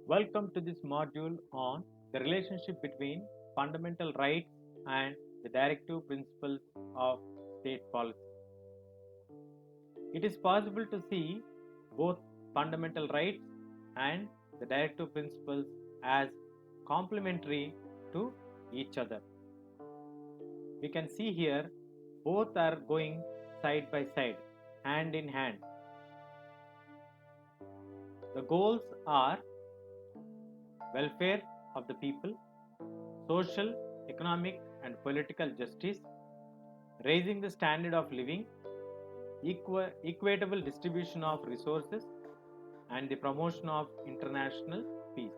Welcome to this module on the relationship between fundamental rights and the directive principles of state policy. It is possible to see both fundamental rights and the directive principles as complementary to each other. We can see here both are going side by side, hand in hand. The goals are welfare of the people, social, economic, and political justice, raising the standard of living, equitable distribution of resources, and the promotion of international peace.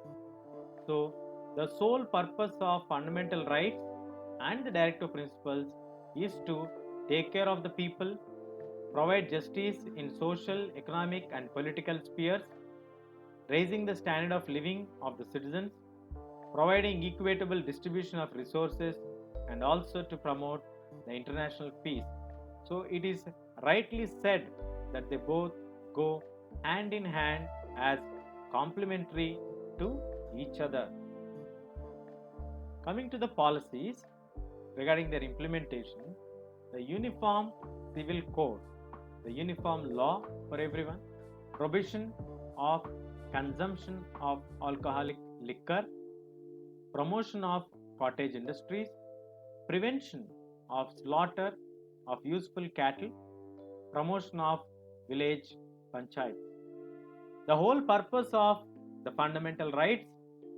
So, the sole purpose of fundamental rights and the directive principles is to take care of the people, provide justice in social, economic, and political spheres, raising the standard of living of the citizens, providing equitable distribution of resources, and also to promote the international peace. So it is rightly said that they both go hand in hand as complementary to each other. Coming to the policies regarding their implementation, the Uniform Civil Code, the uniform law for everyone, prohibition of consumption of alcoholic liquor, promotion of cottage industries, prevention of slaughter of useful cattle, promotion of village panchayats. The whole purpose of the fundamental rights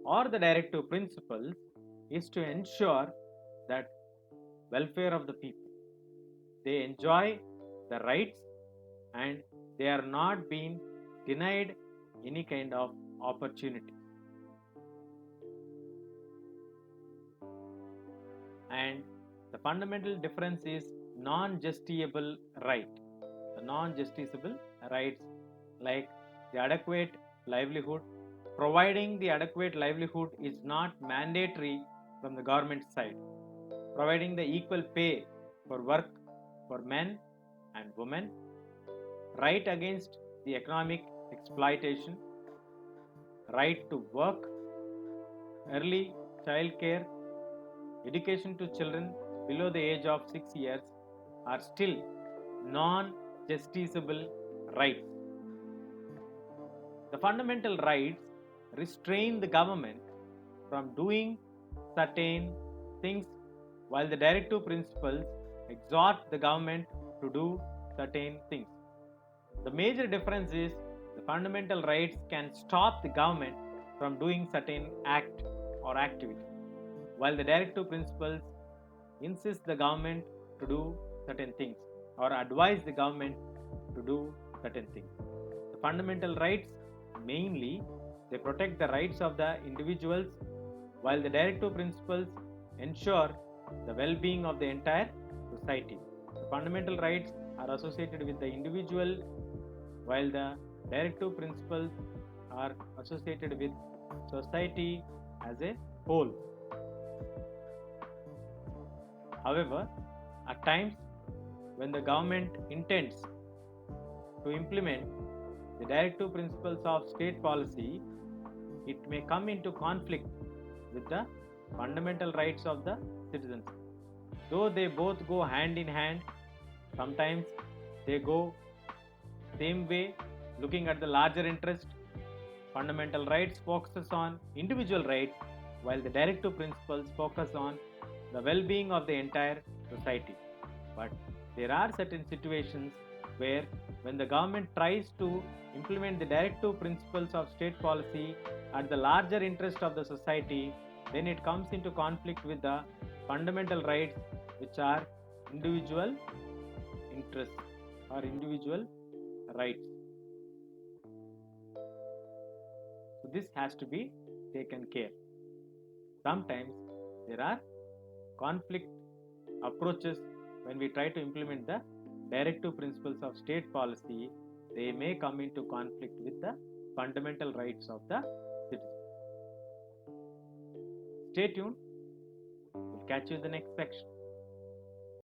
or the directive principles is to ensure that welfare of the people. They enjoy the rights and they are not being denied any kind of opportunity. And the fundamental difference is non-justiciable right. The non-justiciable rights like the adequate livelihood. Providing the adequate livelihood is not mandatory from the government side. Providing the equal pay for work for men and women. Right against the economic exploitation. Right to work. Early child care. Education to children below the age of 6 years are still non-justiciable rights. The fundamental rights restrain the government from doing certain things, while the directive principles exhort the government to do certain things. The major difference is the fundamental rights can stop the government from doing certain act or activity, while the directive principles insist the government to do certain things or advise the government to do certain things. The fundamental rights mainly they protect the rights of the individuals, while the directive principles ensure the well-being of the entire society. The fundamental rights are associated with the individual, while the directive principles are associated with society as a whole. However, at times when the government intends to implement the directive principles of state policy, it may come into conflict with the fundamental rights of the citizens. Though they both go hand in hand, sometimes they go same way looking at the larger interest. Fundamental rights focuses on individual rights, while the directive principles focus on the well-being of the entire society. But there are certain situations where when the government tries to implement the directive principles of state policy at the larger interest of the society, then it comes into conflict with the fundamental rights, which are individual interests or individual rights. So this has to be taken care. Sometimes there are conflict approaches when we try to implement the directive principles of state policy. They may come into conflict with the fundamental rights of the citizen. Stay tuned. We'll catch you in the next section.